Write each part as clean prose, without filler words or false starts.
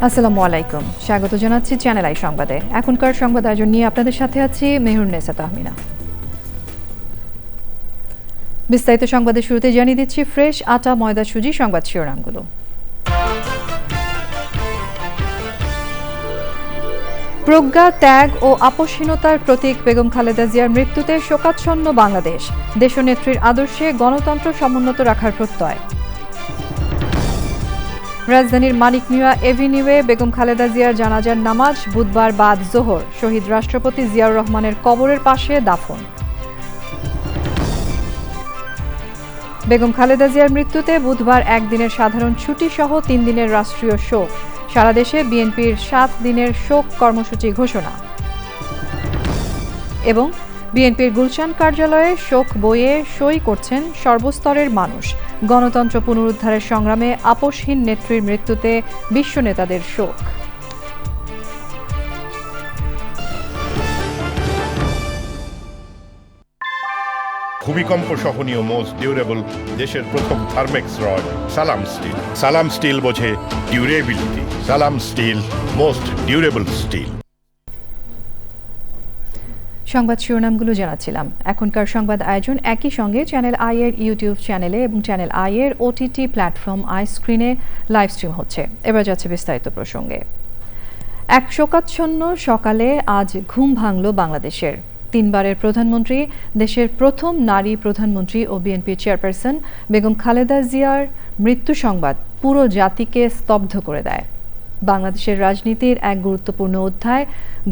আসসালামু আলাইকুম, স্বাগত জানাচ্ছি চ্যানেল আই সংবাদে। এখনকার সংবাদ আয়োজন নিয়ে আপনাদের সাথে আছি মেহরুন্নেসা তাহমিনা। বিস্তারিত সংবাদের শুরুতে জানিয়ে দিচ্ছি ফ্রেশ আটা ময়দা সুজি সংবাদ শিরোনামগুলো। প্রজ্ঞা, ত্যাগ ও আপসহীনতার প্রতীক বেগম খালেদা জিয়ার মৃত্যুতে শোকাচ্ছন্ন বাংলাদেশ। দেশনেত্রীর আদর্শে গণতন্ত্র সমুন্নত রাখার প্রত্যয়। রাজধানীর মানিক মিয়া এভিনিউয়ে বেগম খালেদা জিয়ার জানাজার নামাজ বুধবার বাদ জোহর। শহীদ রাষ্ট্রপতি জিয়াউর রহমানের কবরের পাশে দাফন। বেগম খালেদা জিয়ার মৃত্যুতে বুধবার একদিনের সাধারণ ছুটি সহ 3 দিনের রাষ্ট্রীয় শোক। সারা দেশে বিএনপির 7 দিনের শোক কর্মসূচি ঘোষণা। এবং বিএনপির গুলশান কার্যালয়ে শোক বইয়ে সই করছেন সর্বস্তরের মানুষ। গণতন্ত্র পুনরুদ্ধারের সংগ্রামে আপসহীন নেত্রীর মৃত্যুতে বিশ্ব নেতাদের শোক। ভূমিকম্প সহনীয় মোস্ট ডিউরেবল দেশের প্রথম থার্মেক্স রড সালাম স্টিল। সালাম স্টিল বোঝে ডিউরেবিলিটি। সালাম স্টিল, মোস্ট ডিউরেবল স্টিল। সংবাদ শিরোনামগুলো জানাচ্ছিলাম। এখনকার সংবাদ আয়োজন একই সঙ্গে চ্যানেল আই এর ইউটিউব চ্যানেলে এবং চ্যানেল আই এর ওটিটি প্ল্যাটফর্ম আই স্ক্রিনে লাইভ স্ট্রিম হচ্ছে। এবার যাচ্ছে বিস্তারিত প্রসঙ্গে। এক শোকাচ্ছন্ন সকালে আজ ঘুম ভাঙল বাংলাদেশের। 3 বারের প্রধানমন্ত্রী, দেশের প্রথম নারী প্রধানমন্ত্রী ও বিএনপির চেয়ারপারসন বেগম খালেদা জিয়ার মৃত্যু সংবাদ পুরো জাতিকে স্তব্ধ করে দেয়। বাংলাদেশের রাজনীতির এক গুরুত্বপূর্ণ অধ্যায়,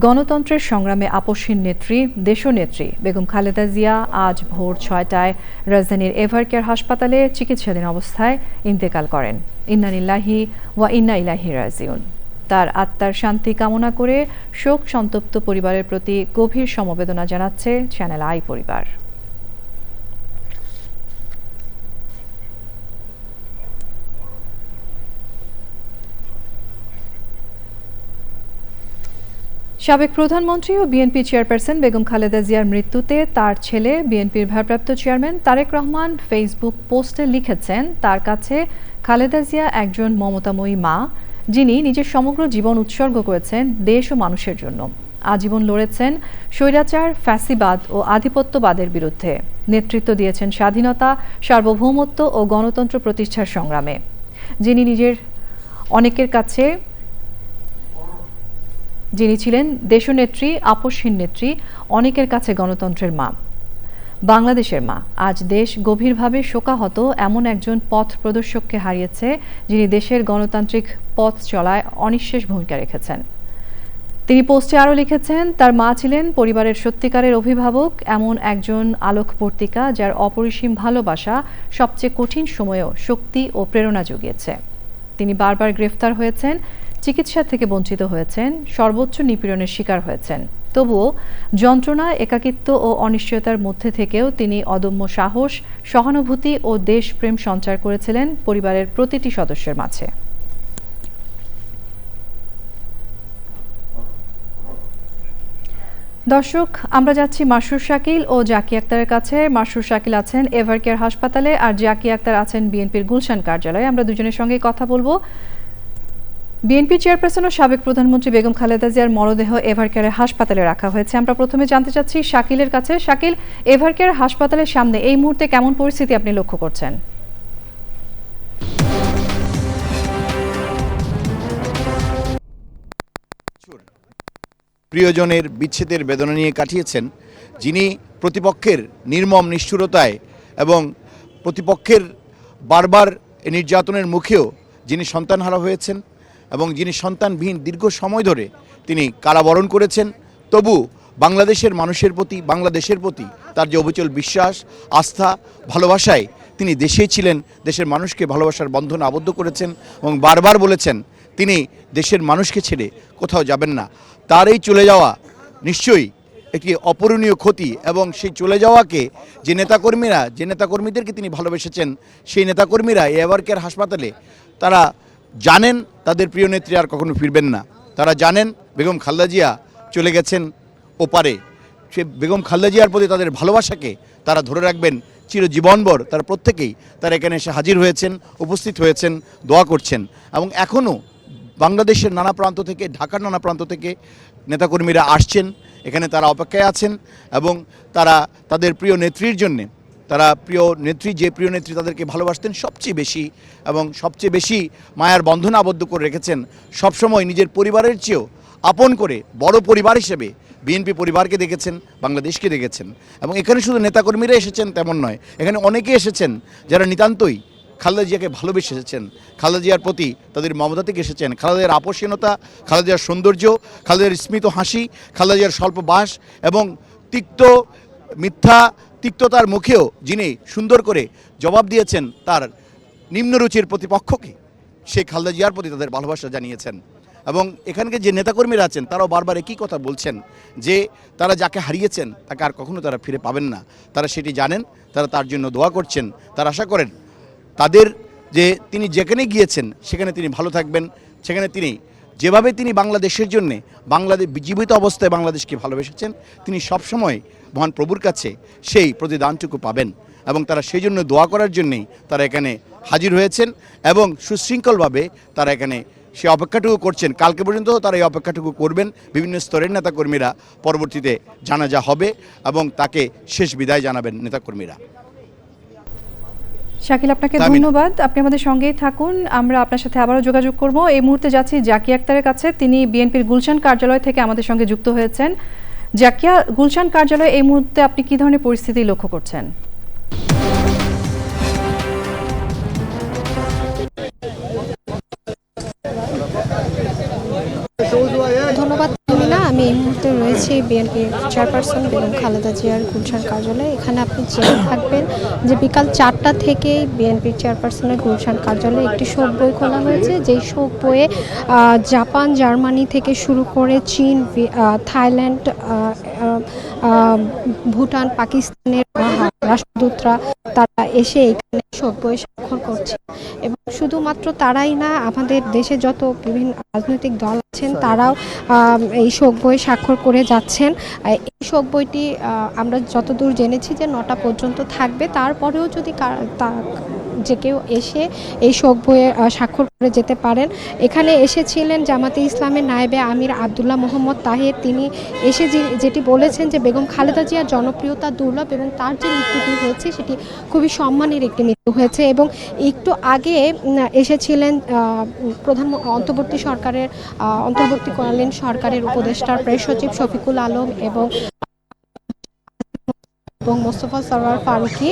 গণতন্ত্রের সংগ্রামে আপসহীন নেত্রী, দেশনেত্রী বেগম খালেদা জিয়া আজ ভোর 6টায় রাজধানীর এভারকেয়ার হাসপাতালে চিকিৎসাধীন অবস্থায় ইন্তেকাল করেন। ইন্না লিল্লাহি ওয়া ইন্না ইলাইহি রাজিউন। তার আত্মার শান্তি কামনা করে শোক সন্তপ্ত পরিবারের প্রতি গভীর সমবেদনা জানাচ্ছে চ্যানেল আই পরিবার। সাবেক প্রধানমন্ত্রী ও বিএনপি চেয়ারপারসন বেগম খালেদা জিয়ার মৃত্যুতে তার ছেলে বিএনপির ভারপ্রাপ্ত চেয়ারম্যান তারেক রহমান ফেসবুক পোস্টে লিখেছেন, তার কাছে খালেদা জিয়া একজন মমতাময়ী মা, যিনি নিজের সমগ্র জীবন উৎসর্গ করেছেন দেশ ও মানুষের জন্য। আজীবন লড়েছেন স্বৈরাচার, ফ্যাসিবাদ ও আধিপত্যবাদের বিরুদ্ধে। নেতৃত্ব দিয়েছেন স্বাধীনতা, সার্বভৌমত্ব ও গণতন্ত্র প্রতিষ্ঠার সংগ্রামে। যিনি ছিলেন দেশনেত্রী, আপসহীন নেত্রী, অনেকের কাছে গণতন্ত্রের মা, বাংলাদেশের মা। আজ দেশ গভীরভাবে শোকাহত এমন একজন পথ প্রদর্শককে হারিয়েছে, যিনি দেশের গণতান্ত্রিক পথ চলায় অনিঃশেষ ভূমিকা রেখেছেন। তিনি পোস্টে আরও লিখেছেন, তার মা ছিলেন পরিবারের সত্যিকারের অভিভাবক, এমন একজন আলোকবর্তিকা যার অপরিসীম ভালোবাসা সবচেয়ে কঠিন সময়েও শক্তি ও প্রেরণা জুগিয়েছে। তিনি বারবার গ্রেফতার হয়েছেন, চিকিৎসা থেকে বঞ্চিত হয়েছেন, সর্বোচ্চ নিপীড়নের শিকার হয়েছেন। তবুও যন্ত্রণা, একাকিত্ব ও অনিশ্চয়তার মধ্যে থেকেও তিনি অদম্য সাহস, সহানুভূতি ও দেশপ্রেম সঞ্চার করেছিলেন পরিবারের প্রতিটি সদস্যের মাঝে। দর্শক, আমরা যাচ্ছি মাসরুর শাকিল ও জাকি আক্তারের কাছে। মাসরুর শাকিল আছেন এভারকেয়ার হাসপাতালে আর জাকি আক্তার আছেন বিএনপির গুলশান কার্যালয়ে। আমরা দুজনের সঙ্গে কথা বলবো। বিএনপি চেয়ারপারসন ও সাবেক প্রধানমন্ত্রী বেগম খালেদা জিয়ার মরদেহ এভারকেয়ারের হাসপাতালে রাখা হয়েছে। আমরা প্রথমে জানতে চাচ্ছি শাকিলের কাছে। শাকিল, এভারকেয়ার হাসপাতালের সামনে এই মুহূর্তে কেমন পরিস্থিতি আপনি লক্ষ্য করছেন? প্রিয়জনের বিচ্ছেদের বেদনা নিয়ে কাটিয়েছেন, যিনি প্রতিপক্ষের নির্মম নিষ্ঠুরতায় এবং প্রতিপক্ষের বারবার নির্যাতনের মুখেও যিনি সন্তানহারা হয়েছেন এবং যিনি সন্তানবিহীন দীর্ঘ সময় ধরে তিনি কারাবরণ করেছেন, তবু বাংলাদেশের মানুষের প্রতি, বাংলাদেশের প্রতি তার যে অবিচল বিশ্বাস, আস্থা, ভালোবাসায় তিনি দেশেই ছিলেন, দেশের মানুষকে ভালোবাসার বন্ধনে আবদ্ধ করেছেন এবং বারবার বলেছেন তিনি দেশের মানুষকে ছেড়ে কোথাও যাবেন না। তার এই চলে যাওয়া নিশ্চয়ই একটি অপূরণীয় ক্ষতি এবং সেই চলে যাওয়াকে যে নেতাকর্মীদেরকে তিনি ভালোবেসেছেন, সেই নেতাকর্মীরা এভারকেয়ার হাসপাতালে তারা জানেন তাদের প্রিয় নেত্রী আর কখনো ফিরবেন না। তারা জানেন বেগম খালেদা জিয়া চলে গেছেন ওপারে। সে বেগম খালেদা জিয়ার প্রতি তাদের ভালোবাসাকে তারা ধরে রাখবেন চিরজীবনভর। তারা প্রত্যেকেই তারা এখানে এসে হাজির হয়েছেন, উপস্থিত হয়েছেন, দোয়া করছেন এবং এখনও বাংলাদেশের নানা প্রান্ত থেকে, ঢাকার নানা প্রান্ত থেকে নেতাকর্মীরা আসছেন, এখানে তারা অপেক্ষায় আছেন এবং তারা তাদের প্রিয় নেত্রীর জন্যে, তারা যে প্রিয় নেত্রী তাদেরকে ভালোবাসতেন সবচেয়ে বেশি এবং সবচেয়ে বেশি মায়ার বন্ধনে আবদ্ধ করে রেখেছেন, সবসময় নিজের পরিবারের চেয়েও আপন করে বড় পরিবার হিসেবে বিএনপি পরিবারকে দেখেছেন, বাংলাদেশকে দেখেছেন। এবং এখানে শুধু নেতাকর্মীরা এসেছেন তেমন নয়, এখানে অনেকে এসেছেন যারা নিতান্তই খালেদা জিয়াকে ভালোবেসে এসেছেন, খালেদা জিয়ার প্রতি তাদের মমতা থেকে এসেছেন। খালেদা জিয়ার আপোষহীনতা, খালেদা জিয়ার সৌন্দর্য, খালেদা জিয়ার স্মিত হাসি, খালেদা জিয়ার স্বল্প বাস এবং তিক্ততার মুখেও যিনি সুন্দর করে জবাব দিয়েছেন তার নিম্নরুচির প্রতিপক্ষকে, সেই খালেদা জিয়ার প্রতি তাদের ভালোবাসা জানিয়েছেন। এবং এখানকে যে নেতাকর্মীরা আছেন তারাও বারবার একই কথা বলছেন যে তারা যাকে হারিয়েছেন তাকে আর কখনো তারা ফিরে পাবেন না। তারা সেটি জানেন, তারা তার জন্য দোয়া করছেন, তারা আশা করেন তাদের যে তিনি যেখানে গিয়েছেন সেখানে তিনি ভালো থাকবেন, সেখানে যেভাবে তিনি বাংলাদেশের জন্যে জীবিত অবস্থায় বাংলাদেশকে ভালোবেসেছেন, তিনি সবসময় মহান প্রভুর কাছে সেই প্রতিদানটুকু পাবেন এবং তারা সেই জন্য দোয়া করার জন্যেই তারা এখানে হাজির হয়েছেন এবং সুশৃঙ্খলভাবে তারা এখানে সে অপেক্ষাটুকু করছেন। কালকে পর্যন্ত তারা এই অপেক্ষাটুকু করবেন। বিভিন্ন স্তরের নেতাকর্মীরা পরবর্তীতে জানাজা হবে এবং তাকে শেষ বিদায় জানাবেন নেতাকর্মীরা। শাকিল, আপনাকে ধন্যবাদ। আপনি আমাদের সঙ্গেই থাকুন, আমরা আপনার সাথে আবারও যোগাযোগ করব। এই মুহূর্তে যাচ্ছি জাকিয়া আক্তারের কাছে, তিনি বিএনপির গুলশান কার্যালয় থেকে আমাদের সঙ্গে যুক্ত হয়েছেন। জাকিয়া, গুলশান কার্যালয়ে এই মুহূর্তে আপনি কি ধরনের পরিস্থিতি লক্ষ্য করছেন? ধন্যবাদ তুমিনা। আমি এই মুহূর্তে রয়েছি বিএনপির চেয়ারপারসন বেগম খালেদা জিয়ার গুলশান কার্যালয়ে। এখানে আপনি জেনে থাকবেন যে বিকাল 4টা থেকেই বিএনপির চেয়ারপারসনের গুলশান কার্যালয়ে একটি শোক বই খোলা হয়েছে, যেই শোক বইয়ে জাপান, জার্মানি থেকে শুরু করে চীন, থাইল্যান্ড, ভুটান, পাকিস্তানের রাষ্ট্রদূতরা তারা এসে এখানে শোক বইয়ে স্বাক্ষর করছে। এবং শুধুমাত্র তারাই না, আমাদের দেশে যত বিভিন্ন রাজনৈতিক দল আছেন তারাও এই শোক বইয়ে স্বাক্ষর করে যাচ্ছেন। এই শোক বইটি আমরা যতদূর জেনেছি যে 9টা পর্যন্ত থাকবে। তারপরেও যদি যে কেউ এসে এই শোক বইয়ে স্বাক্ষর করে যেতে পারেন। এখানে এসেছিলেন জামাতে ইসলামের নায়েবে আমির আব্দুল্লাহ মোহাম্মদ তাহের। তিনি এসে যেটি বলেছেন যে বেগম খালেদা জিয়ার জনপ্রিয়তা দুর্লভ এবং তার যে মৃত্যুটি হয়েছে সেটি খুবই সম্মানের একটি মৃত্যু হয়েছে। এবং একটু আগে এসেছিলেন অন্তর্বর্তীকালীন সরকারের উপদেষ্টার প্রেস সচিব শফিকুল আলম এবং মোস্তফা সরওয়ার ফারুকী,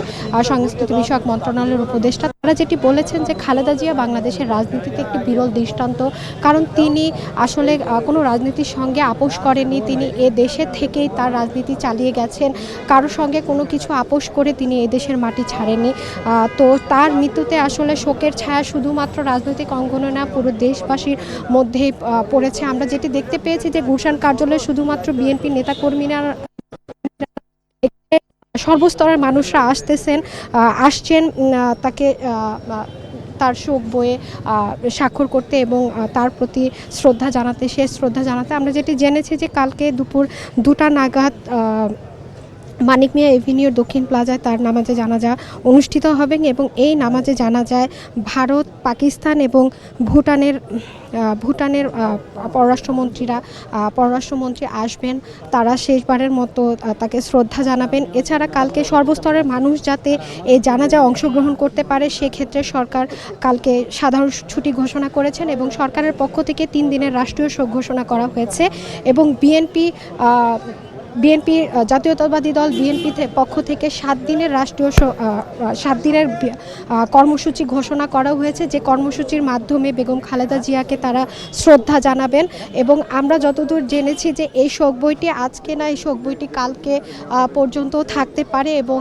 সংস্কৃতি বিষয়ক মন্ত্রণালয়ের উপদেষ্টা। তারা যেটি বলেছেন যে খালেদা জিয়া বাংলাদেশের রাজনীতিতে একটি বিরল দৃষ্টান্ত, কারণ তিনি আসলে কোনো রাজনীতির সঙ্গে আপোষ করেননি। তিনি এ দেশে থেকেই তার রাজনীতি চালিয়ে গেছেন, কারোর সঙ্গে কোনো কিছু আপোষ করে তিনি এ দেশের মাটি ছাড়েননি। তো তার মৃত্যুতে আসলে শোকের ছায়া শুধুমাত্র রাজনৈতিক অঙ্গনে না, পুরো দেশবাসীর মধ্যেই পড়েছে। আমরা যেটি দেখতে পেয়েছি যে গুলশান কার্যালয়ে শুধুমাত্র বিএনপির নেতাকর্মীরা, সর্বস্তরের মানুষরা আসছেন তাকে তার শোক বইয়ে স্বাক্ষর করতে এবং তার প্রতি শেষ শ্রদ্ধা জানাতে। আমরা যেটি জেনেছি যে কালকে দুপুর 2টা নাগাদ মানিক মিয়া এভিনিউর দক্ষিণ প্লাজায় তার নামাজে জানাজা অনুষ্ঠিত হবে এবং এই নামাজে জানাজায় ভারত, পাকিস্তান এবং ভুটানের পররাষ্ট্রমন্ত্রী আসবেন। তারা শেষবারের মতো তাকে শ্রদ্ধা জানাবেন। এছাড়া কালকে সর্বস্তরের মানুষ যাতে এই জানাজায় অংশগ্রহণ করতে পারে সেক্ষেত্রে সরকার কালকে সাধারণ ছুটি ঘোষণা করেছেন এবং সরকারের পক্ষ থেকে 3 দিনের রাষ্ট্রীয় শোক ঘোষণা করা হয়েছে। এবং বিএনপি জাতীয়তাবাদী দল বিএনপি পক্ষ থেকে 7 দিনের কর্মসূচি ঘোষণা করা হয়েছে, যে কর্মসূচির মাধ্যমে বেগম খালেদা জিয়াকে তারা শ্রদ্ধা জানাবেন। এবং আমরা যতদূর জেনেছি যে এই শোক বইটি আজকে না, এই শোক বইটি কালকে পর্যন্ত থাকতে পারে এবং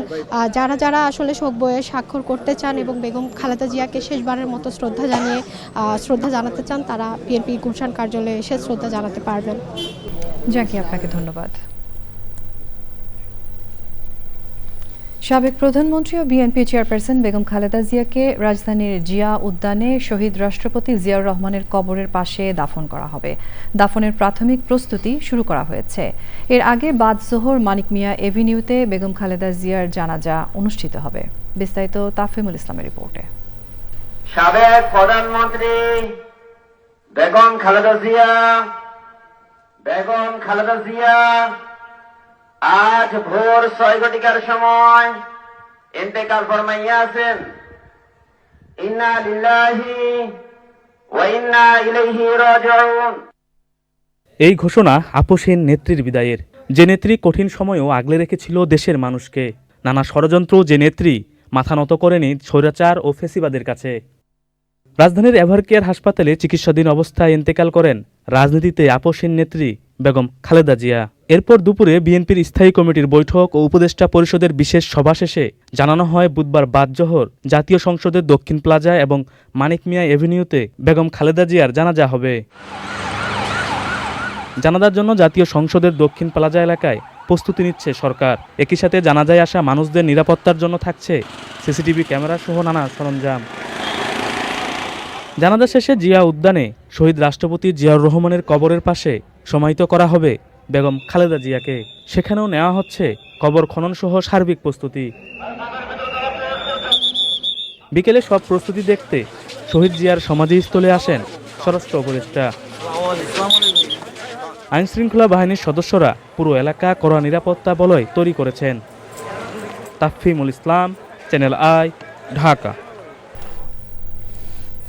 যারা আসলে শোক বইয়ে স্বাক্ষর করতে চান এবং বেগম খালেদা জিয়াকে শেষবারের মতো শ্রদ্ধা জানাতে চান, তারা বিএনপি গুলশান কার্যালয়ে এসে শ্রদ্ধা জানাতে পারবেন। জাকি, আপনাকে ধন্যবাদ। সাবেক প্রধানমন্ত্রী ও বিএনপি চেয়ারপারসন বেগম খালেদা জিয়াকে রাজধানীর জিয়া উদ্যানে শহীদ রাষ্ট্রপতি জিয়াউর রহমানের কবরের পাশে দাফন করা হবে। দাফনের প্রাথমিক প্রস্তুতি শুরু করা হয়েছে। এর আগে বাদ জোহর মানিক মিয়া এভিনিউতে বেগম খালেদা জিয়ার জানাজা অনুষ্ঠিত হবে। বিস্তারিত তাফহিমুল ইসলামের রিপোর্টে। সাবেক প্রধানমন্ত্রী বেগম খালেদা জিয়া আজ ভোর 6 ঘটিকার সময় ইন্তেকাল ফরমাইয়া আছেন। ইন্না লিল্লাহি ওয়া ইন্না ইলাইহি রাজিউন। এই ঘোষণা আপোষহীন নেত্রীর বিদায়ের। যে নেত্রী কঠিন সময়েও আগলে রেখেছিল দেশের মানুষকে, নানা ষড়যন্ত্র যে নেত্রী মাথা নত করেনি স্বৈরাচার ও ফেসিবাদের কাছে। রাজধানীর এভারকেয়ার হাসপাতালে চিকিৎসাধীন অবস্থায় ইন্তেকাল করেন রাজনীতিতে আপোষহীন নেত্রী বেগম খালেদা জিয়া। এরপর দুপুরে বিএনপির স্থায়ী কমিটির বৈঠক ও উপদেষ্টা পরিষদের বিশেষ সভা শেষে জানানো হয় বুধবার বাদ জোহর জাতীয় সংসদের দক্ষিণ প্লাজা এবং মানিক মিয়া এভিনিউতে বেগম খালেদা জিয়ার জানাজা হবে। জানাজার জন্য জাতীয় সংসদের দক্ষিণ প্লাজা এলাকায় প্রস্তুতি নিচ্ছে সরকার। একই সাথে জানাজায় আসা মানুষদের নিরাপত্তার জন্য থাকছে সিসিটিভি ক্যামেরা সহ নানা সরঞ্জাম। জানাজা শেষে জিয়া উদ্যানে শহীদ রাষ্ট্রপতি জিয়াউর রহমানের কবরের পাশে সমাহিত করা হবে বেগম খালেদা জিয়াকে। সেখানেও নেওয়া হচ্ছে কবর খনন সহ সার্বিক প্রস্তুতি। বিকেলে সব প্রস্তুতি দেখতে শহীদ জিয়ার সমাধিস্থলে আসেন স্বরাষ্ট্র উপদেষ্টা। আইনশৃঙ্খলা বাহিনীর সদস্যরা পুরো এলাকা কড়া নিরাপত্তা বলয় তৈরি করেছেন। তাফহিমুল ইসলাম, চ্যানেল আই, ঢাকা।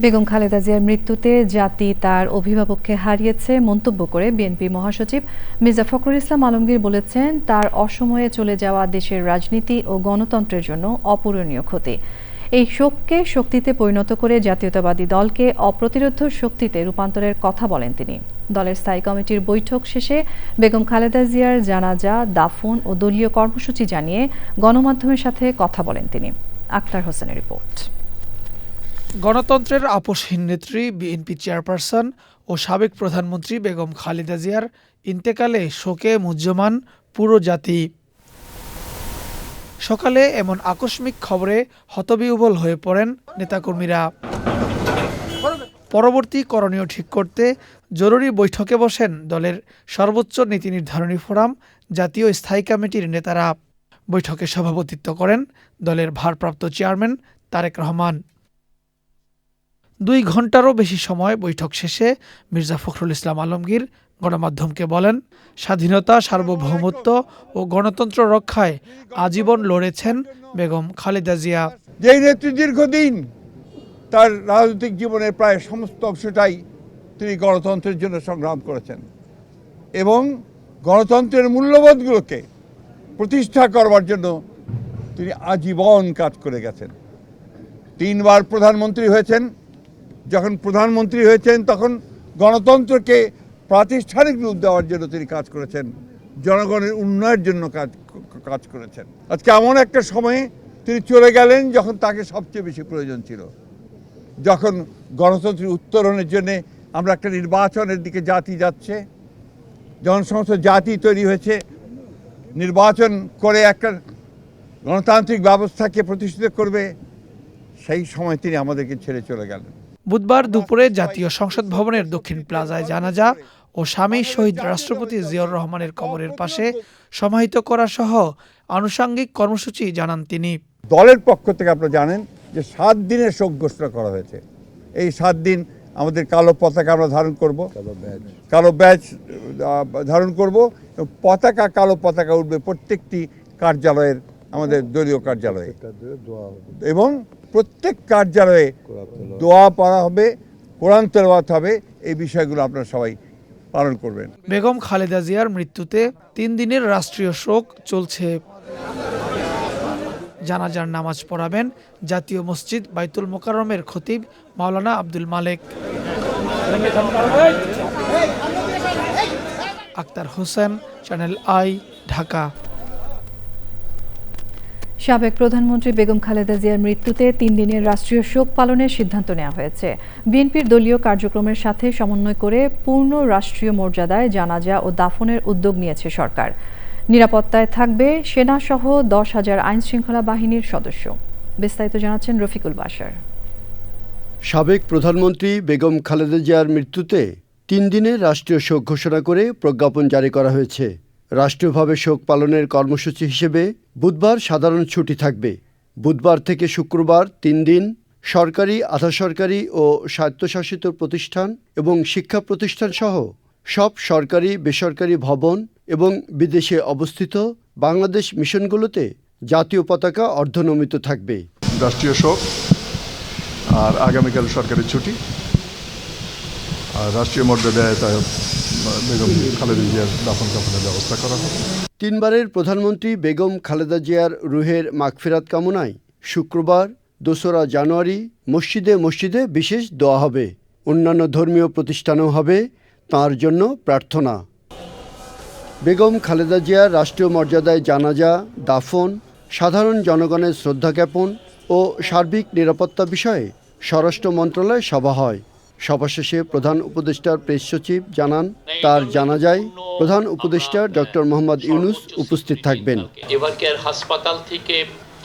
বেগম খালেদা জিয়ার মৃত্যুতে জাতি তার অভিভাবককে হারিয়েছে মন্তব্য করে বিএনপি মহাসচিব মির্জা ফখরুল ইসলাম আলমগীর বলেছেন, তার অসময়ে চলে যাওয়া দেশের রাজনীতি ও গণতন্ত্রের জন্য অপূরণীয় ক্ষতি। এই শোককে শক্তিতে পরিণত করে জাতীয়তাবাদী দলকে অপ্রতিরোধ্য শক্তিতে রূপান্তরের কথা বলেন তিনি। দলের স্থায়ী কমিটির বৈঠক শেষে বেগম খালেদা জিয়ার জানাজা, দাফন ও দলীয় কর্মসূচি জানিয়ে গণমাধ্যমের সাথে কথা বলেন তিনি। আক্তার হোসেনের রিপোর্ট। গণতন্ত্রের আপোষহীন নেত্রী বিএনপি চেয়ারপারসন ও সাবেক প্রধানমন্ত্রী বেগম খালেদা জিয়ার ইন্তেকালে শোকে মুহ্যমান পুরো জাতি। সকালে এমন আকস্মিক খবরে হতবিহ্বল হয়ে পড়েন নেতাকর্মীরা। পরবর্তী করণীয় ঠিক করতে জরুরি বৈঠকে বসেন দলের সর্বোচ্চ নীতি নির্ধারণী ফোরাম জাতীয় স্থায়ী কমিটির নেতারা। বৈঠকে সভাপতিত্ব করেন দলের ভারপ্রাপ্ত চেয়ারম্যান তারেক রহমান। 2 ঘণ্টারও বেশি সময় বৈঠক শেষে মির্জা ফখরুল ইসলাম আলমগীর গণমাধ্যমকে বলেন, স্বাধীনতা, সার্বভৌমত্ব ও গণতন্ত্র রক্ষায় আজীবন লড়েছেন বেগম খালেদা জিয়া। যেই নেত্রী দীর্ঘদিন তার রাজনৈতিক জীবনের প্রায় সমস্ত অংশটাই তিনি গণতন্ত্রের জন্য সংগ্রাম করেছেন এবং গণতন্ত্রের মূল্যবোধগুলোকে প্রতিষ্ঠা করবার জন্য তিনি আজীবন কাজ করে গেছেন। 3 বার প্রধানমন্ত্রী হয়েছেন। যখন প্রধানমন্ত্রী হয়েছেন তখন গণতন্ত্রকে প্রাতিষ্ঠানিক রূপ দেওয়ার জন্য তিনি কাজ করেছেন, জনগণের উন্নয়নের জন্য কাজ করেছেন। আজকে এমন একটা সময়ে তিনি চলে গেলেন যখন তাকে সবচেয়ে বেশি প্রয়োজন ছিল, যখন গণতন্ত্রের উত্তরণের জন্যে আমরা একটা নির্বাচনের দিকে জাতি যাচ্ছে, যখন সমস্ত জাতি তৈরি হয়েছে, নির্বাচন করে একটা গণতান্ত্রিক ব্যবস্থাকে প্রতিষ্ঠিত করবে, সেই সময় তিনি আমাদেরকে ছেড়ে চলে গেলেন। বুধবার দুপুরে জাতীয় সংসদ ভবনের দক্ষিণ প্লাজায় জানাজা ও স্বামী শহীদ রাষ্ট্রপতি জিয়াউর রহমানের কবরের পাশে সমাহিত করা সহ আনুষঙ্গিক কর্মসূচি জানান তিনি। দলের পক্ষ থেকে আপনারা জানেন যে 7 দিনের শোক ঘোষণা করা হয়েছে। এই 7 দিন আমাদের কালো পতাকা আমরা ধারণ করব, কালো ব্যাজ ধারণ করব, পতাকা, কালো পতাকা উঠবে প্রত্যেকটি কার্যালয়ের, আমাদের দলীয় কার্যালয়ে, এবং প্রত্যেক কার্যালয়ে দোয়া পড়া হবে, কোরআন তেলাওয়াত হবে। এই বিষয়গুলো আপনারা সবাই পালন করবেন। বেগম খালেদা জিয়ার মৃত্যুতে 3 দিনের রাষ্ট্রীয় শোক চলছে। জানাজার নামাজ পড়াবেন জাতীয় মসজিদ বাইতুল মোকাররমের খতিব মাওলানা আব্দুল মালেক। Akhtar Hossain, channel I, Dhaka. সাবেক প্রধানমন্ত্রী বেগম খালেদা জিয়ার মৃত্যুতে 3 দিনের রাষ্ট্রীয় শোক পালনের সিদ্ধান্ত নেওয়া হয়েছে। বিএনপির দলীয় কার্যক্রমের সাথে সমন্বয় করে পূর্ণ রাষ্ট্রীয় মর্যাদায় জানাজা ও দাফনের উদ্যোগ নিয়েছে সরকার। নিরাপত্তায় থাকবে সেনাসহ 10,000 আইনশৃঙ্খলা বাহিনীর সদস্য। বিস্তারিত জানাচ্ছেন রফিকুল বাশার। সাবেক প্রধানমন্ত্রী বেগম খালেদা জিয়ার মৃত্যুতে 3 দিনের রাষ্ট্রীয় শোক ঘোষণা করে প্রজ্ঞাপন জারি করা হয়েছে। রাষ্ট্রীয়ভাবে শোক পালনের কর্মসূচি হিসেবে বুধবার সাধারণ ছুটি থাকবে। বুধবার থেকে শুক্রবার 3 দিন সরকারি, আধা সরকারি ও স্বায়ত্তশাসিত প্রতিষ্ঠান এবং শিক্ষা প্রতিষ্ঠান সহ সব সরকারি, বেসরকারি ভবন এবং বিদেশে অবস্থিত বাংলাদেশ মিশনগুলোতে জাতীয় পতাকা অর্ধনমিত থাকবে। রাষ্ট্রীয় শোক, আর আগামীকাল সরকারি ছুটি, আর রাষ্ট্রীয় মর্যাদায় বেগম খালেদা জিয়ার দাফন কাফনের ব্যবস্থা করা হবে। তিনবারের প্রধানমন্ত্রী বেগম খালেদা জিয়ার রুহের মাগফিরাত কামনায় শুক্রবার 2রা জানুয়ারি মসজিদে মসজিদে বিশেষ দোয়া হবে। অন্যান্য ধর্মীয় প্রতিষ্ঠানেও হবে তাঁর জন্য প্রার্থনা। বেগম খালেদা জিয়ার রাষ্ট্রীয় মর্যাদায় জানাজা, দাফন, সাধারণ জনগণের শ্রদ্ধা জ্ঞাপন ও সার্বিক নিরাপত্তা বিষয়ে স্বরাষ্ট্র মন্ত্রণালয়ে সভা হয়। সভা শেষে প্রধান উপদেষ্টার প্রেস সচিব জানান, তার জানাজায় প্রধান উপদেষ্টা ডক্টর মোহাম্মদ ইউনূস উপস্থিত থাকবেন। এভারকেয়ার হাসপাতাল থেকে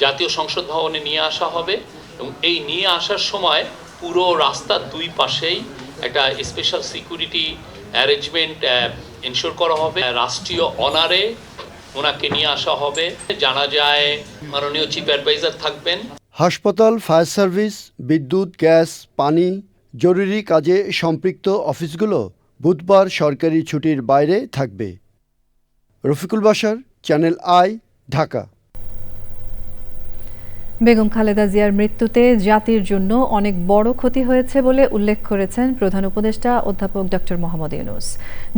জাতীয় সংসদ ভবনে নিয়ে আসা হবে এবং এই নিয়ে আসার সময় পুরো রাস্তার দুই পাশেই একটা স্পেশাল সিকিউরিটি অ্যারেঞ্জমেন্ট এনশিওর করা হবে। রাষ্ট্রীয় অনারে ওনাকে নিয়ে আসা হবে। জানাজায় মাননীয় চিফ অ্যাডভাইজার থাকবেন। হাসপাতাল, ফায়ার সার্ভিস, বিদ্যুৎ, গ্যাস, পানি, জরুরি কাজে সম্পৃক্ত অফিসগুলো বুধবার সরকারি ছুটির বাইরে থাকবে। Rafiqul Bashar, channel I, Dhaka. বেগম খালেদা জিয়ার মৃত্যুতে জাতির জন্য অনেক বড় ক্ষতি হয়েছে বলে উল্লেখ করেছেন প্রধান উপদেষ্টা অধ্যাপক ডক্টর মোহাম্মদ ইউনূস।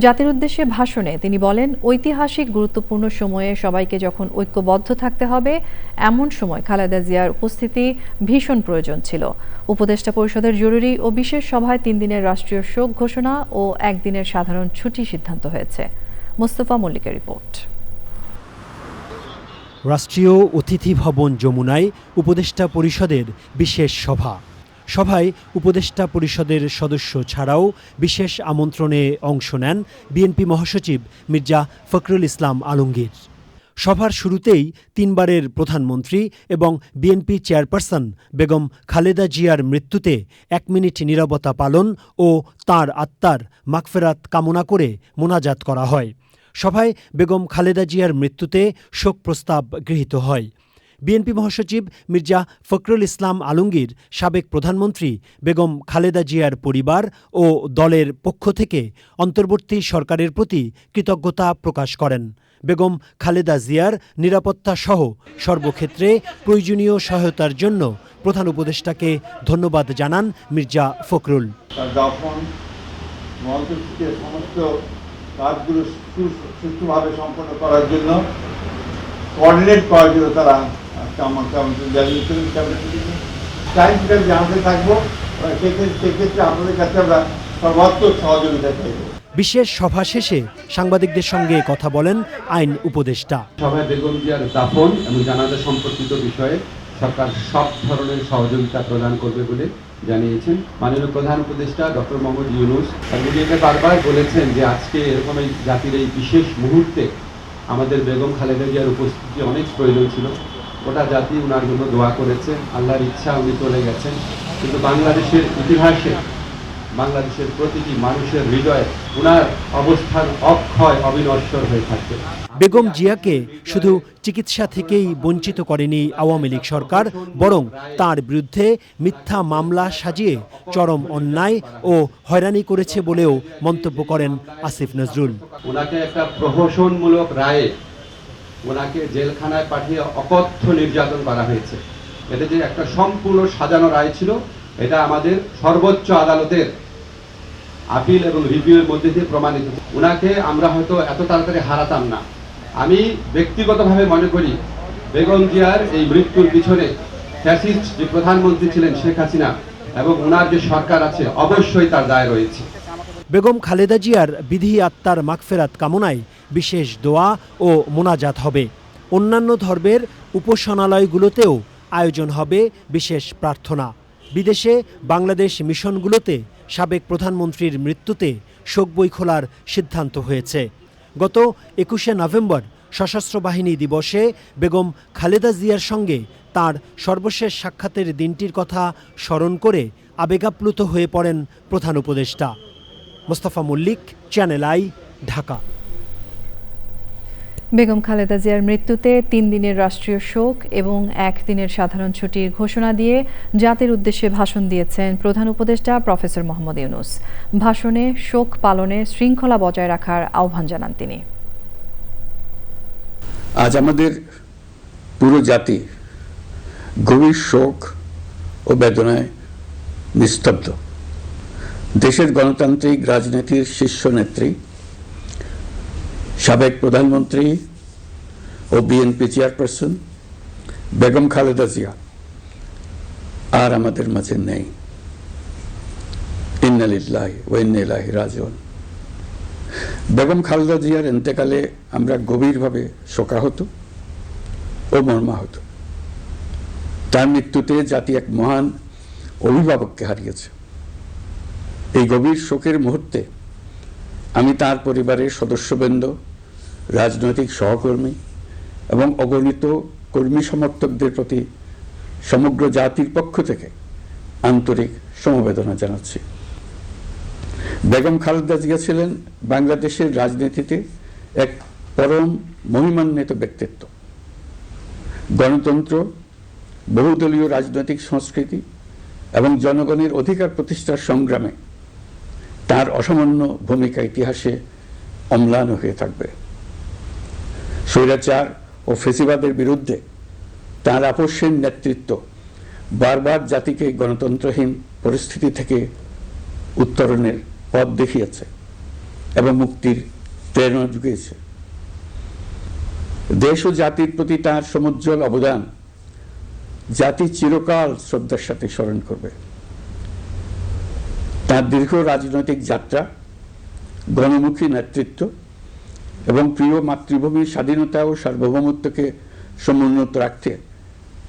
জাতির উদ্দেশ্যে ভাষণে তিনি বলেন, ঐতিহাসিক গুরুত্বপূর্ণ সময়ে সবাইকে যখন ঐক্যবদ্ধ থাকতে হবে, এমন সময় খালেদা জিয়ার উপস্থিতি ভীষণ প্রয়োজন ছিল। উপদেষ্টা পরিষদের জরুরি ও বিশেষ সভায় 3 দিনের রাষ্ট্রীয় শোক ঘোষণা ও 1 দিনের সাধারণ ছুটি সিদ্ধান্ত হয়েছে। মোস্তফা মল্লিকের রিপোর্ট। রাষ্ট্রীয় অতিথি ভবন যমুনায় উপদেষ্টা পরিষদের বিশেষ সভায় উপদেষ্টা পরিষদের সদস্য ছাড়াও বিশেষ আমন্ত্রণে অংশ নেন বিএনপি মহাসচিব মির্জা ফখরুল ইসলাম আলমগীর। সভার শুরুতেই 3বারের প্রধানমন্ত্রী এবং বিএনপি চেয়ারপারসন বেগম খালেদা জিয়ার মৃত্যুতে 1 মিনিট নীরবতা পালন ও তাঁর আত্মার মাগফিরাত কামনা করে মোনাজাত করা হয়। সভায় বেগম খালেদা জিয়ার মৃত্যুতে শোক প্রস্তাব গৃহীত হয়। বিএনপি মহাসচিব মির্জা ফখরুল ইসলাম আলমগীর সাবেক প্রধানমন্ত্রী বেগম খালেদা জিয়ার পরিবার ও দলের পক্ষ থেকে অন্তর্বর্তী সরকারের প্রতি কৃতজ্ঞতা প্রকাশ করেন। বেগম খালেদা জিয়ার নিরাপত্তা সহ সর্বক্ষেত্রে প্রয়োজনীয় সহায়তার জন্য প্রধান উপদেষ্টাকে ধন্যবাদ জানান মির্জা ফখরুল। কাজগুলো সুষ্ঠুভাবে সম্পন্ন করার জন্য, কোঅর্ডিনেট করার জন্য তারা জানাতে থাকবো। সেক্ষেত্রে আপনাদের কাছে আমরা সর্বাত্মক সহযোগিতা চাইব। বিশেষ সভা শেষে সাংবাদিকদের সঙ্গে কথা বলেন আইন উপদেষ্টা। সভায় বেগম জিয়ার দাফন এবং জানাজা সম্পর্কিত বিষয়ে সরকার সব ধরনের সহযোগিতা প্রদান করবে বলে জানিয়েছেন মাননীয় প্রধান উপদেষ্টা ডক্টর মোহাম্মদ ইউনূস। তিনি এটা বারবার বলেছেন যে আজকে এরকম এই জাতির এই বিশেষ মুহূর্তে আমাদের বেগম খালেদা জিয়ার উপস্থিতি অনেক প্রয়োজন ছিল। গোটা জাতি ওনার জন্য দোয়া করেছে, আল্লাহর ইচ্ছা উনি চলে গেছেন। কিন্তু বাংলাদেশের ইতিহাসে, বাংলাদেশের প্রতিটি মানুষের হৃদয়ে ওনার অবস্থান অক্ষয় অবিনশ্বর হয়ে থাকবে। বেগম জিয়াকে শুধু চিকিৎসা থেকেই বঞ্চিত করেনি আওয়ামী লীগ সরকার, বরং তার বিরুদ্ধে মিথ্যা মামলা সাজিয়ে চরম অন্যায় ও হয়রানি করেছে বলেও মন্তব্য করেন আসিফ নজরুল। ওনাকে একটা প্রহসনমূলক রায়ে ওনাকে জেলখানায় পাঠিয়ে অকথ্য নির্যাতন করা হয়েছে। এটা যে একটা সম্পূর্ণ সাজানো রায় ছিল, এটা আমাদের সর্বোচ্চ আদালতের আপিল এবং রিভিউয়ের মধ্যে দিয়ে প্রমাণিত। ওনাকে আমরা হয়তো এত তাড়াতাড়ি হারাতাম না। আমি ব্যক্তিগতভাবে মনে করি বেগম জিয়ার এই মৃত্যুর পিছনে ফ্যাসিস্ট যে প্রধানমন্ত্রী ছিলেন শেখ হাসিনা এবং ওনার যে সরকার আছে, অবশ্যই তার দায় রয়েছে। বেগম খালেদা জিয়ার বিধি আত্মার মাগফিরাত কামনায় বিশেষ দোয়া ও মোনাজাত হবে। অন্যান্য ধর্মের উপাসনালয়গুলোতেও আয়োজন হবে বিশেষ প্রার্থনা। বিদেশে বাংলাদেশ মিশনগুলোতে সাবেক প্রধানমন্ত্রীর মৃত্যুতে শোক বই খোলার সিদ্ধান্ত হয়েছে। গত 21শে নভেম্বর সশস্ত্র বাহিনী দিবসে বেগম খালেদা জিয়ার সঙ্গে তার সর্বশেষ সাক্ষাতের দিনটির কথা স্মরণ করে আবেগাপ্লুত হয়ে পড়েন প্রধান উপদেষ্টা। Mostafa Mallick, channel I, Dhaka. বেগম খালেদা জিয়ার মৃত্যুতে 3 দিনের রাষ্ট্রীয় শোক এবং 1 দিনের সাধারণ ছুটির ঘোষণা দিয়ে জাতির উদ্দেশ্যে ভাষণ দিয়েছেন প্রধান উপদেষ্টা প্রফেসর মোহাম্মদ ইউনূস। ভাষণে শোক পালনের শৃঙ্খলা বজায় রাখার আহ্বান জানান তিনি। আজ আমাদের পুরো জাতি গভীর শোক ও বেদনায় নিস্তব্ধ। দেশের গণতান্ত্রিক রাজনীতির শীর্ষ নেত্রী, সাবেক প্রধানমন্ত্রী ও বিএনপি চেয়ারপারসন বেগম খালেদা জিয়া আর আমাদের মাঝে নেই। ইন্না লিল্লাহি ওয়া ইন্না ইলাইহি রাজিউন। বেগম খালেদা জিয়ার ইন্তেকালে আমরা গভীরভাবে শোকাহত ও মর্মাহত। তার মৃত্যুতে জাতি এক মহান অভিভাবককে হারিয়েছে। এই গভীর শোকের মুহূর্তে আমি তার পরিবারের সদস্যবৃন্দ, রাজনৈতিক সহকর্মী এবং অগণিত কর্মী সমর্থকদের প্রতি সমগ্র জাতির পক্ষ থেকে আন্তরিক সমবেদনা জানাচ্ছি। বেগম খালেদা জিয়া ছিলেন বাংলাদেশের রাজনীতিতে এক পরম মহিমান্বিত ব্যক্তিত্ব। গণতন্ত্র, বহুদলীয় রাজনৈতিক সংস্কৃতি এবং জনগণের অধিকার প্রতিষ্ঠার সংগ্রামে তার অসামান্য ভূমিকা ইতিহাসে অম্লান হয়ে থাকবে। স্বৈরাচার ও ফেসিবাদের বিরুদ্ধে তার আপোষহীন নেতৃত্ব বারবার জাতিকে গণতন্ত্রহীন পরিস্থিতি থেকে উত্তরণের পথ দেখিয়েছে এবং মুক্তির প্রেরণা জুগিয়েছে। দেশ ও জাতির প্রতি তার সমুজ্জ্বল অবদান জাতি চিরকাল শ্রদ্ধার সাথে স্মরণ করবে। তার দীর্ঘ রাজনৈতিক যাত্রা, গণমুখী নেতৃত্ব এবং প্রিয় মাতৃভূমির স্বাধীনতা ও সার্বভৌমত্বকে সমুন্নত রাখতে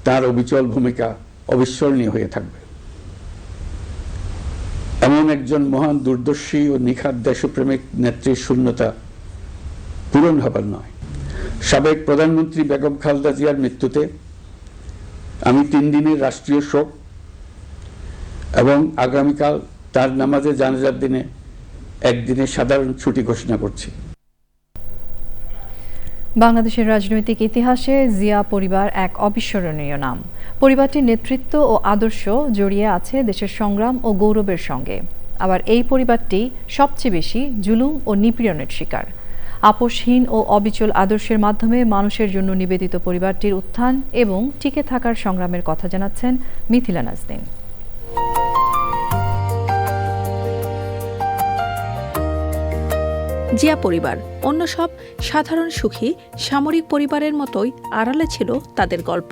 তার অবিচল ভূমিকা অবিস্মরণীয় হয়ে থাকবে। এমন একজন মহান দূরদর্শী ও নিখাদ দেশপ্রেমিক নেত্রীর শূন্যতা পূরণ হবার নয়। সাবেক প্রধানমন্ত্রী বেগম খালেদা জিয়ার মৃত্যুতে আমি 3 দিনের রাষ্ট্রীয় শোক এবং আগামীকাল তার নামাজে জানাজার দিনে 1 দিনের সাধারণ ছুটি ঘোষণা করছি। বাংলাদেশের রাজনৈতিক ইতিহাসে জিয়া পরিবার এক অবিস্মরণীয় নাম। পরিবারটির নেতৃত্ব ও আদর্শ জড়িয়ে আছে দেশের সংগ্রাম ও গৌরবের সঙ্গে। আবার এই পরিবারটি সবচেয়ে বেশি জুলুম ও নিপীড়নের শিকার। আপোষহীন ও অবিচল আদর্শের মাধ্যমে মানুষের জন্য নিবেদিত পরিবারটির উত্থান এবং টিকে থাকার সংগ্রামের কথা জানাচ্ছেন মিথিলা নাজনীন। জিয়া পরিবার অন্য সব সাধারণ সুখী সামরিক পরিবারের মতোই আড়ালে ছিল তাদের গল্প।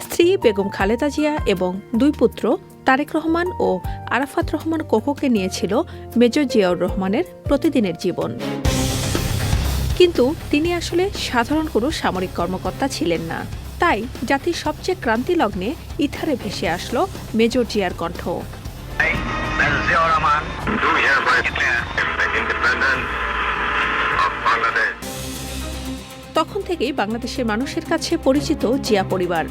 স্ত্রী বেগম খালেদা জিয়া এবং 2 পুত্র তারেক রহমান ও আরাফাত রহমান কোকোকে নিয়েছিল মেজর জিয়াউর রহমানের প্রতিদিনের জীবন। কিন্তু তিনি আসলে সাধারণ কোনো সামরিক কর্মকর্তা ছিলেন না। তাই জাতির সবচেয়ে ক্রান্তি লগ্নে ইথারে ভেসে আসলো মেজর জিয়ার কণ্ঠ। তখন থেকেই বাংলাদেশের মানুষের কাছে পরিচিত জিয়া পরিবার।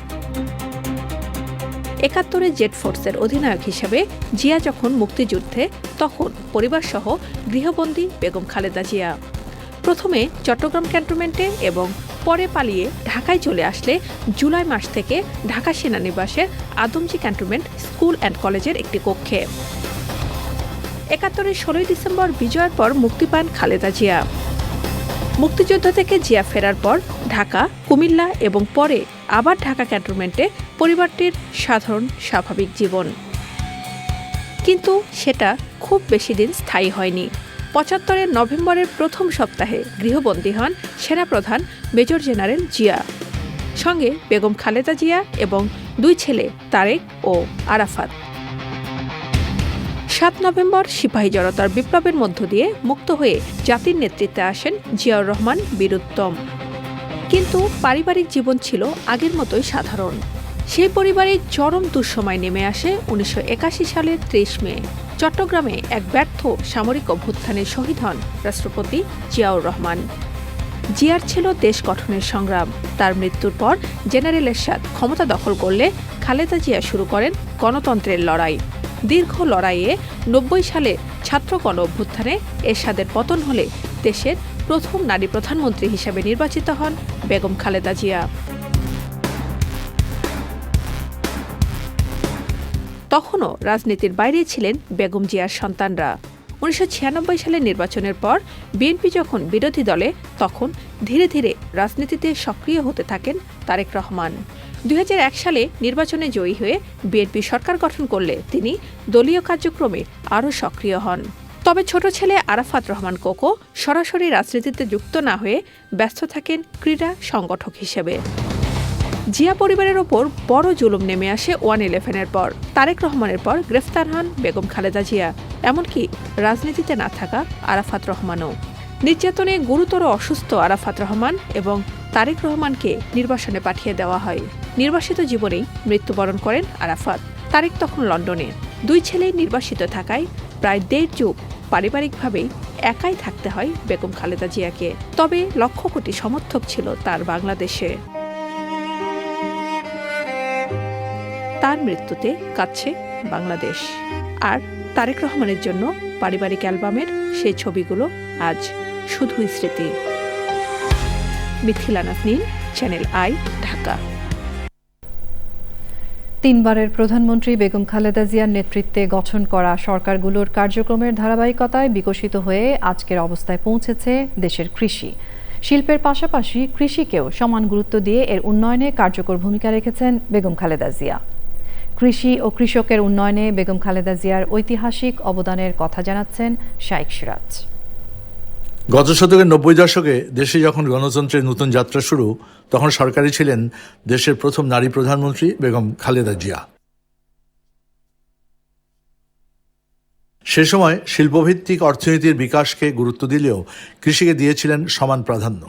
৭১ জেড ফোর্সের অধিনায়ক হিসেবে জিয়া যখন মুক্তিযুদ্ধে, তখন পরিবারসহ গৃহবন্দী বেগম খালেদা জিয়া। প্রথমে চট্টগ্রাম ক্যান্টনমেন্টে এবং পরে পালিয়ে ঢাকায় চলে আসলে জুলাই মাস থেকে ঢাকা সেনানিবাসের আদমজী ক্যান্টনমেন্ট স্কুল অ্যান্ড কলেজের একটি কক্ষে। ৭১ 16 ডিসেম্বর বিজয়ের পর মুক্তি পান খালেদা জিয়া। মুক্তিযুদ্ধ থেকে জিয়া ফেরার পর ঢাকা, কুমিল্লা এবং পরে আবার ঢাকা ক্যান্টনমেন্টে পরিবারটির সাধারণ স্বাভাবিক জীবন। কিন্তু সেটা খুব বেশি দিন স্থায়ী হয়নি। ৭৫ নভেম্বরের প্রথম সপ্তাহে গৃহবন্দী হন সেনাপ্রধান মেজর জেনারেল জিয়া, সঙ্গে বেগম খালেদা জিয়া এবং 2 ছেলে তারেক ও আরাফাত। 7 নভেম্বর সিপাহী জনতার বিপ্লবের মধ্য দিয়ে মুক্ত হয়ে জাতির নেতৃত্বে আসেন জিয়াউর রহমান বীরুত্তম। কিন্তু পারিবারিক জীবন ছিল আগের মতোই সাধারণ। সেই পরিবারের চরম দুঃসময় নেমে আসে 1981 সালের 30 মে। চট্টগ্রামে এক ব্যর্থ সামরিক অভ্যুত্থানে শহীদ হন রাষ্ট্রপতি জিয়াউর রহমান। জিয়ার ছিল দেশ গঠনের সংগ্রাম। তার মৃত্যুর পর জেনারেল এরশাদ ক্ষমতা দখল করলে খালেদা জিয়া শুরু করেন গণতন্ত্রের লড়াই। দীর্ঘ লড়াইয়ে 90 সালে ছাত্র গণ অভ্যুত্থানে এরশাদের পতন হলে দেশের প্রথম নারী প্রধানমন্ত্রী হিসেবে নির্বাচিত হন বেগম খালেদা জিয়া। তখনও রাজনীতির বাইরেই ছিলেন বেগম জিয়ার সন্তানরা। 1996 সালের নির্বাচনের পর বিএনপি যখন বিরোধী দলে, তখন ধীরে ধীরে রাজনীতিতে সক্রিয় হতে থাকেন তারেক রহমান। 2001 সালে নির্বাচনে জয়ী হয়ে বিএনপি সরকার গঠন করলে তিনি দলীয় কার্যক্রমে আরও সক্রিয় হন। তবে ছোট ছেলে আরাফাত রহমান কোকো সরাসরি রাজনীতিতে যুক্ত না হয়ে ব্যস্ত থাকেন ক্রীড়া সংগঠক হিসেবে। জিয়া পরিবারের ওপর বড় জুলুম নেমে আসে 1/11-এর পর। তারেক রহমানের পর গ্রেফতার হন বেগম খালেদা জিয়া, এমনকি রাজনীতিতে না থাকা আরাফাত রহমানও। নির্যাতনে গুরুতর অসুস্থ আরাফাত রহমান এবং তারেক রহমানকে নির্বাসনে পাঠিয়ে দেওয়া হয়। নির্বাসিত জীবনেই মৃত্যুবরণ করেন আরাফাত। তারেক তখন লন্ডনে। দুই ছেলেই নির্বাসিত থাকায় প্রায় 1.5 যুগ পারিবারিকভাবেই একাই থাকতে হয় বেগম খালেদা জিয়াকে। তবে লক্ষ কোটি সমর্থক ছিল তার বাংলাদেশে। তার মৃত্যুতে কাঁদছে বাংলাদেশ। আর তারেক রহমানের জন্য পারিবারিক অ্যালবামের সেই ছবিগুলো আজ শুধুই স্মৃতি। Mithila Nazneen, channel I, Dhaka. 3বারের প্রধানমন্ত্রী বেগম খালেদা জিয়ার নেতৃত্বে গঠন করা সরকারগুলোর কার্যক্রমের ধারাবাহিকতায় বিকশিত হয়ে আজকের অবস্থায় পৌঁছেছে দেশের কৃষি। শিল্পের পাশাপাশি কৃষিকেও সমান গুরুত্ব দিয়ে এর উন্নয়নে কার্যকর ভূমিকা রেখেছেন বেগম খালেদা জিয়া। কৃষি ও কৃষকের উন্নয়নে বেগম খালেদা জিয়ার ঐতিহাসিক অবদানের কথা জানাচ্ছেন শাইখ সিরাজ। গত শতকের 90 দশকে দেশে যখন গণতন্ত্রের নতুন যাত্রা শুরু, তখন সরকারে ছিলেন দেশের প্রথম নারী প্রধানমন্ত্রী বেগম খালেদা জিয়া। সে সময় শিল্পভিত্তিক অর্থনীতির বিকাশকে গুরুত্ব দিলেও কৃষিকে দিয়েছিলেন সমান প্রাধান্য।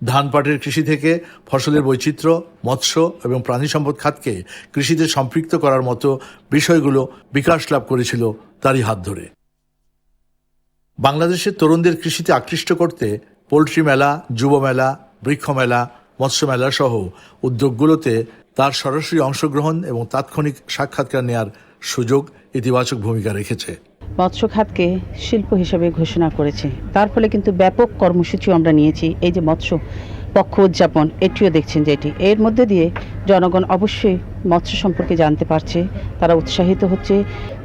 ধান পাটের কৃষি থেকে ফসলের বৈচিত্র্য, মৎস্য এবং প্রাণী সম্পদ খাতকে কৃষিতে সম্পৃক্ত করার মতো বিষয়গুলো বিকাশ লাভ করেছিল তারই হাত ধরে। বাংলাদেশের তরুণদের কৃষিতে আকৃষ্ট করতে পোল্ট্রি মেলা, যুব মেলা, বৃক্ষ মেলা, মৎস্য মেলা সহ উদ্যোগগুলোতে তার সরাসরি অংশগ্রহণ এবং তাৎক্ষণিক সাক্ষাৎকার নেয়ার সুযোগ ইতিবাচক ভূমিকা রেখেছে। মৎস্য খাতকে শিল্প হিসেবে ঘোষণা করেছে, তার ফলে কিন্তু ব্যাপক কর্মসূচিও আমরা নিয়েছি। এই যে মৎস্য পক্ষ উদযাপন, এটিও দেখছেন যে এর মধ্যে দিয়ে জনগণ অবশ্যই মৎস্য সম্পর্কে জানতে পারছে, তারা উৎসাহিত হচ্ছে,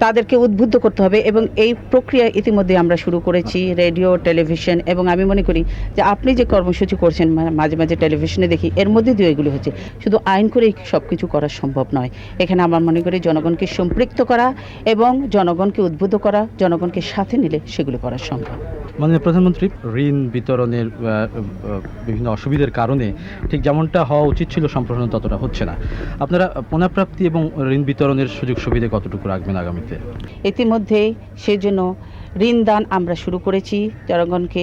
তাদেরকে উদ্বুদ্ধ করতে হবে। এবং এই প্রক্রিয়া ইতিমধ্যে আমরা শুরু করেছি রেডিও, টেলিভিশন, এবং আমি মনে করি যে আপনি যে কর্মসূচি করছেন, মাঝে মাঝে টেলিভিশনে দেখি, এর মধ্যে দিয়ে এগুলো হচ্ছে। শুধু আইন করেই সব কিছু করা সম্ভব নয়। এখানে আমার মনে করি জনগণকে সম্পৃক্ত করা এবং জনগণকে উদ্বুদ্ধ করা, জনগণকে সাথে নিলে সেগুলো করা সম্ভব। মাননীয় প্রধানমন্ত্রী, ঋণ বিতরণের বিভিন্ন অসুবিধার কারণে ঠিক যেমনটা হওয়া উচিত ছিল সম্প্রসারণ ততটা হচ্ছে না। আপনারা পুনঃপ্রাপ্তি এবং ঋণ বিতরণের সুযোগ সুবিধা কতটুকু রাখবেন আগামীতে? ইতিমধ্যেই সেজন্য ঋণ দান আমরা শুরু করেছি জনগণকে।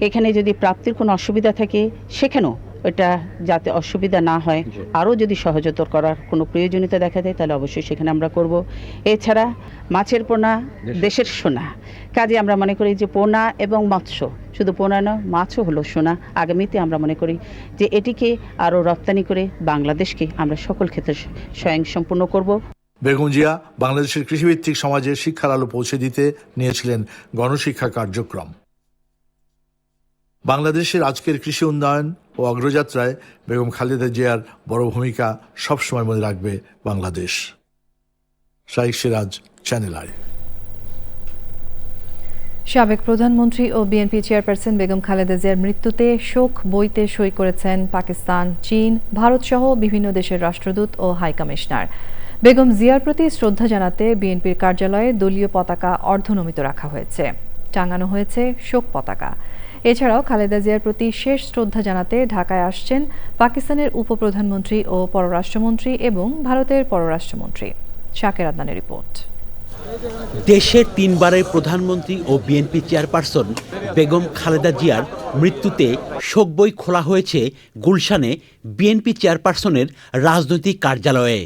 এখানে যদি প্রাপ্তির কোনো অসুবিধা থাকে সেখানেও এটা যাতে অসুবিধা না হয়, আরও যদি সহজতর করার কোনো প্রয়োজনীয়তা দেখা যায় তাহলে অবশ্যই সেখানে আমরা করব। এছাড়া মাছের পোনা দেশের সোনা, কাজে আমরা মনে করি যে পোনা এবং মৎস্য, শুধু পোনা নয়, মাছও হলো সোনা। আগামীতে আমরা মনে করি যে এটিকে আরও রপ্তানি করে বাংলাদেশকে আমরা সকল ক্ষেত্রে স্বয়ংসম্পূর্ণ করব। বেগম জিয়া বাংলাদেশের কৃষিভিত্তিক সমাজে শিক্ষার আলো পৌঁছে দিতে নিয়েছিলেন গণশিক্ষা কার্যক্রম। বাংলাদেশের আজকের কৃষি উন্নয়ন ও অগ্রযাত্রায় বেগম খালেদা জিয়ার বড় ভূমিকা সবসময় মনে রাখবে বাংলাদেশ। শাইখ সিরাজ, চ্যানেল আই। সাবেক প্রধানমন্ত্রী ও বিএনপি চেয়ারপারসন বেগম খালেদা জিয়ার মৃত্যুতে শোক বইতে সই করেছেন পাকিস্তান, চীন, ভারত সহ বিভিন্ন দেশের রাষ্ট্রদূত ও হাইকমিশনার। বেগম জিয়ার প্রতি শ্রদ্ধা জানাতে বিএনপির কার্যালয়ে দলীয় পতাকা অর্ধনমিত রাখা হয়েছে, টাঙানো হয়েছে শোক পতাকা। এছাড়াও খালেদা জিয়ার প্রতি শেষ শ্রদ্ধা জানাতে ঢাকায় আসছেন পাকিস্তানের উপপ্রধানমন্ত্রী ও পররাষ্ট্রমন্ত্রী এবং ভারতের পররাষ্ট্রমন্ত্রী। শাকের আদনানের রিপোর্ট। দেশের 3বারের প্রধানমন্ত্রী ও বিএনপি চেয়ারপারসন বেগম খালেদা জিয়ার মৃত্যুতে শোক বই খোলা হয়েছে গুলশানে বিএনপি চেয়ারপারসনের রাজনৈতিক কার্যালয়ে।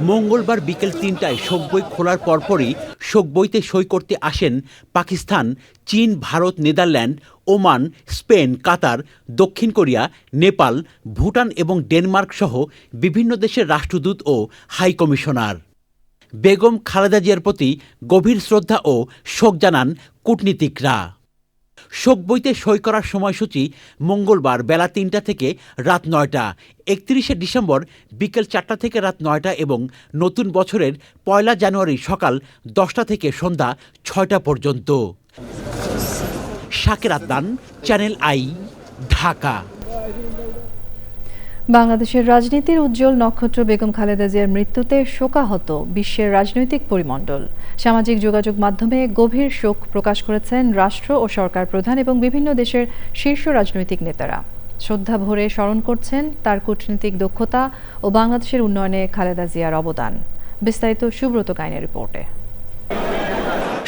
মঙ্গলবার বিকেল 3টায় শোক বই খোলার পরপরই শোক বইতে সই করতে আসেন পাকিস্তান, চীন, ভারত, নেদারল্যান্ড, ওমান, স্পেন, কাতার, দক্ষিণ কোরিয়া, নেপাল, ভুটান এবং ডেনমার্ক সহ বিভিন্ন দেশের রাষ্ট্রদূত ও হাইকমিশনার। বেগম খালেদা জিয়ার প্রতি গভীর শ্রদ্ধা ও শোক জানান কূটনীতিকরা। শোক বইতে সই করার সময়সূচি মঙ্গলবার বেলা ৩টা থেকে রাত ৯টা, ৩১শে ডিসেম্বর বিকেল ৪টা থেকে রাত ৯টা এবং নতুন বছরের ১লা জানুয়ারি সকাল ১০টা থেকে সন্ধ্যা ৬টা পর্যন্ত। শাকের আদনান, চ্যানেল আই, ঢাকা। বাংলাদেশের রাজনীতির উজ্জ্বল নক্ষত্র বেগম খালেদা জিয়ার মৃত্যুতে শোকাহত বিশ্বের রাজনৈতিক পরিমণ্ডল। সামাজিক যোগাযোগ মাধ্যমে গভীর শোক প্রকাশ করেছেন রাষ্ট্র ও সরকার প্রধান এবং বিভিন্ন দেশের শীর্ষ রাজনৈতিক নেতারা। শ্রদ্ধা ভরে স্মরণ করছেন তার কূটনৈতিক দক্ষতা ও বাংলাদেশের উন্নয়নে খালেদা জিয়ার অবদান। বিস্তারিত সুব্রত কাইনের রিপোর্টে।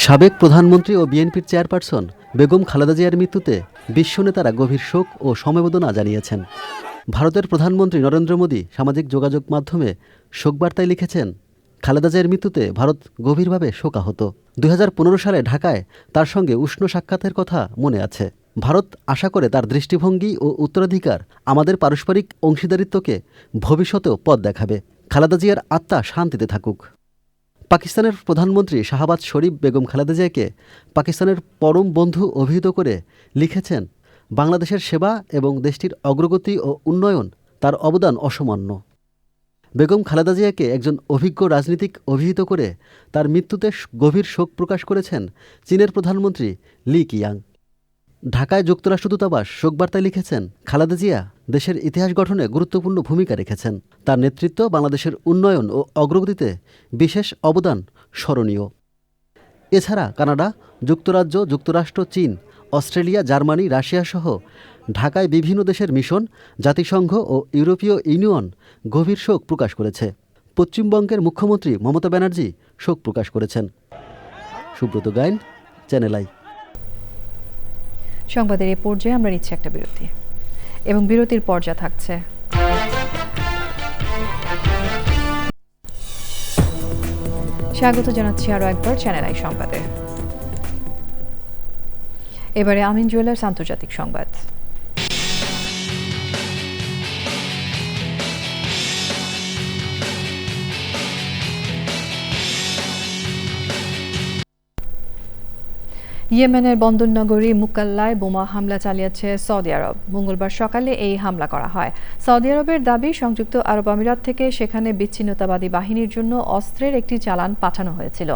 সাবেক প্রধানমন্ত্রী ও বিএনপির চেয়ারপারসন বেগম খালেদা জিয়ার মৃত্যুতে বিশ্ব নেতারা গভীর শোক ও সমবেদনা জানিয়েছেন। ভারতের প্রধানমন্ত্রী নরেন্দ্র মোদী সামাজিক যোগাযোগ মাধ্যমে শোকবার্তায় লিখেছেন, খালেদা জিয়ার মৃত্যুতে ভারত গভীরভাবে শোকাহত। ২০১৫ সালে ঢাকায় তার সঙ্গে উষ্ণ সাক্ষাতের কথা মনে আছে। ভারত আশা করে তার দৃষ্টিভঙ্গি ও উত্তরাধিকার আমাদের পারস্পরিক অংশীদারিত্বকে ভবিষ্যতেও পথ দেখাবে। খালেদা জিয়ার আত্মা শান্তিতে থাকুক। পাকিস্তানের প্রধানমন্ত্রী শাহবাজ শরীফ বেগম খালেদা জিয়াকে পাকিস্তানের পরম বন্ধু অভিহিত করে লিখেছেন, বাংলাদেশের সেবা এবং দেশটির অগ্রগতি ও উন্নয়ন তার অবদান অসামান্য। বেগম খালেদা জিয়াকে একজন অভিজ্ঞ রাজনীতিক অভিহিত করে তার মৃত্যুতে গভীর শোক প্রকাশ করেছেন চীনের প্রধানমন্ত্রী লি কিয়াং। ঢাকায় যুক্তরাষ্ট্র দূতাবাস শোকবার্তায় লিখেছেন, খালেদা জিয়া দেশের ইতিহাস গঠনে গুরুত্বপূর্ণ ভূমিকা রেখেছেন। তার নেতৃত্ব বাংলাদেশের উন্নয়ন ও অগ্রগতিতে বিশেষ অবদান স্মরণীয়। এছাড়া কানাডা, যুক্তরাজ্য, যুক্তরাষ্ট্র, চীন, অস্ট্রেলিয়া, জার্মানি, রাশিয়া সহ ঢাকায় বিভিন্ন দেশের মিশন, জাতিসংঘ ও ইউরোপীয় ইউনিয়ন গভীর শোক প্রকাশ করেছে। পশ্চিমবঙ্গের মুখ্যমন্ত্রী মমতা ব্যানার্জি শোক প্রকাশ করেছেন। Subrata Gain, channel I. সংবাদের এই পর্যায়ে আমরা নিচ্ছি একটা বিরতি এবং বিরতির পর্যা থাকছে স্বাগত জানাচ্ছি আরও একবার চ্যানেল আই সংবাদে। এবারে আমিন জুয়েলার্স আন্তর্জাতিক সংবাদ। ইয়েমেনের বন্দরনগরী মুকাল্লায় বোমা হামলা চালিয়েছে সৌদি আরব। মঙ্গলবার সকালে এই হামলা করা হয়। সৌদি আরবের দাবি, সংযুক্ত আরব আমিরাত থেকে সেখানে বিচ্ছিন্নতাবাদী বাহিনীর জন্য অস্ত্রের একটি চালান পাঠানো হয়েছিল।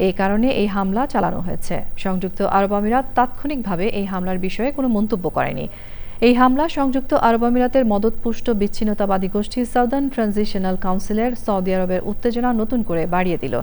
এই কারণে এই হামলা চালানো হয়েছে। সংযুক্ত আরব আমিরাত তাৎক্ষণিকভাবে এই হামলার বিষয়ে কোনো মন্তব্য করেনি। এই হামলা সংযুক্ত আরব আমিরাতের মদতপুষ্ট বিচ্ছিন্নতাবাদী গোষ্ঠী সাউদার্ন ট্রানজিশনাল কাউন্সিলের সৌদি আরবের উত্তেজনা নতুন করে বাড়িয়ে দিল।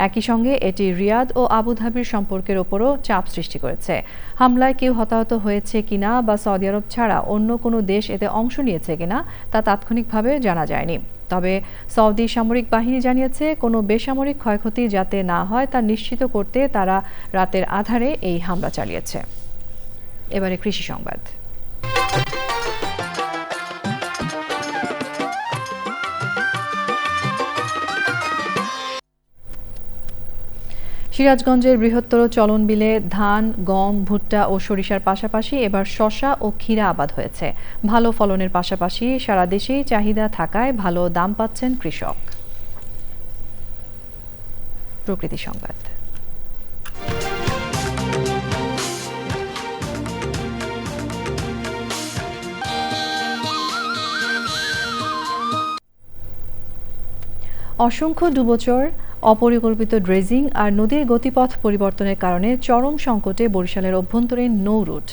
একই সঙ্গে এটি রিয়াদ ও আবুধাবির সম্পর্কের ওপরও চাপ সৃষ্টি করেছে। হামলায় কেউ হতাহত হয়েছে কিনা বা সৌদি আরব ছাড়া অন্য কোনো দেশ এতে অংশ নিয়েছে কিনা তা তাৎক্ষণিকভাবে জানা যায়নি। তবে সৌদি সামরিক বাহিনী জানিয়েছে, কোনো বেসামরিক ক্ষয়ক্ষতি যাতে না হয় তা নিশ্চিত করতে তারা রাতের আধারে এই হামলা চালিয়েছে। এবারে কৃষি সংবাদ। সিরাজগঞ্জের বৃহত্তর চলন বিলে ধান, গম, ভুট্টা ও সরিষার পাশাপাশি এবার শসা ও ক্ষীরা আবাদ হয়েছে। ভালো ফলনের পাশাপাশি সারা দেশেই চাহিদা থাকায় ভালো দাম পাচ্ছেন কৃষক। প্রকৃতি সংবাদ। অসংখ্য ডুবোচর, অপরিকল্পিত ড্রেজিং আর নদীর গতিপথ পরিবর্তনের কারণে চরম সংকটে বরিশালের অভ্যন্তরীণ নৌ রুট।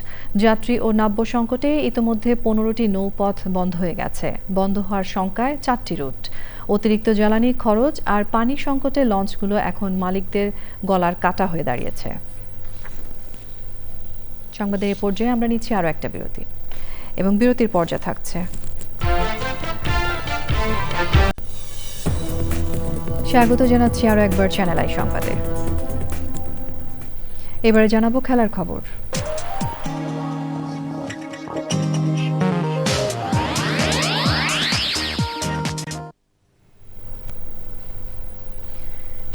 যাত্রী ও নাব্য সংকটে ইতোমধ্যে 15টি নৌপথ বন্ধ হয়ে গেছে। বন্ধ হওয়ার শঙ্কায় 4টি রুট। অতিরিক্ত জ্বালানি খরচ আর পানি সংকটে লঞ্চগুলো এখন মালিকদের গলার কাটা হয়ে দাঁড়িয়েছে। সংবাদের এই পর্যায়ে আমরা নিচ্ছি আরও একটা বিরতি এবং বিরতির পর্যায়ে থাকছে স্বাগত জানাচ্ছি আরও একবার চ্যানেল আই সংবাদে। এবারে জানাবো খেলার খবর।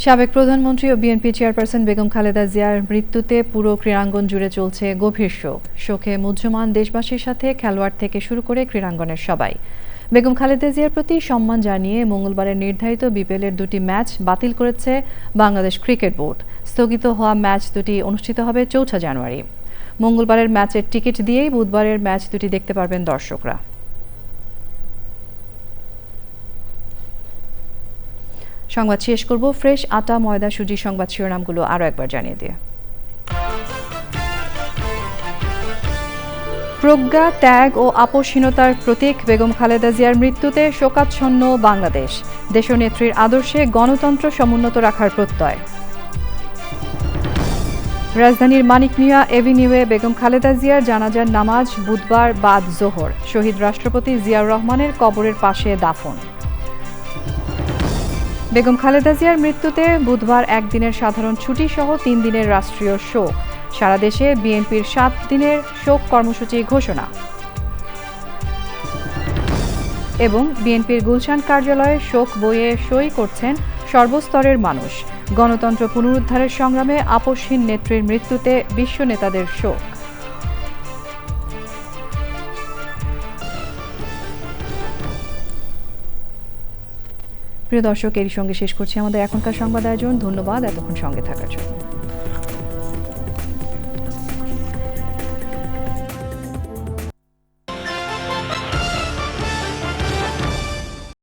সাবেক প্রধানমন্ত্রী ও বিএনপি চেয়ারপারসন বেগম খালেদা জিয়ার মৃত্যুতে পুরো ক্রীড়াঙ্গন জুড়ে চলছে গভীর শোক। শোকে মুহ্যমান দেশবাসীর সাথে খেলোয়াড় থেকে শুরু করে ক্রীড়াঙ্গনের সবাই। বেগম খালেদা জিয়ার প্রতি সম্মান জানিয়ে মঙ্গলবারের নির্ধারিত বিপিএলের 2টি ম্যাচ বাতিল করেছে বাংলাদেশ ক্রিকেট বোর্ড। স্থগিত হওয়া ম্যাচ দুটি অনুষ্ঠিত হবে 4 জানুয়ারি। মঙ্গলবারের ম্যাচের টিকিট দিয়েই বুধবারের ম্যাচ দুটি দেখতে পারবেন দর্শকরা। সংবাদ শেষ করব ফ্রেশ আটা ময়দা সুজি সংবাদ শিরোনামগুলো আরও একবার জানিয়ে দিয়ে। প্রজ্ঞা, ত্যাগ ও আপোষহীনতার প্রতীক বেগম খালেদা জিয়ার মৃত্যুতে শোকাচ্ছন্ন বাংলাদেশ। দেশনেত্রীর আদর্শে গণতন্ত্র সমুন্নত রাখার প্রত্যয়। রাজধানীর মানিক মিয়া এভিনিউয়ে বেগম খালেদা জিয়ার জানাজার নামাজ বুধবার বাদ জোহর। শহীদ রাষ্ট্রপতি জিয়াউর রহমানের কবরের পাশে দাফন। বেগম খালেদা জিয়ার মৃত্যুতে বুধবার একদিনের সাধারণ ছুটি সহ 3 দিনের রাষ্ট্রীয় শোক। সারা দেশে বিএনপির 7 দিনের শোক কর্মসূচি ঘোষণা। এবং বিএনপির গুলশান কার্যালয়ে শোক বইয়ে সই করছেন সর্বস্তরের মানুষ। গণতন্ত্র পুনরুদ্ধারের সংগ্রামে আপোষহীন নেত্রীর মৃত্যুতে বিশ্ব নেতাদের শোক। প্রিয় দর্শক, এরই সঙ্গে শেষ করছি আমাদের এখনকার সংবাদ আয়োজন। ধন্যবাদ এতক্ষণ সঙ্গে থাকার জন্য।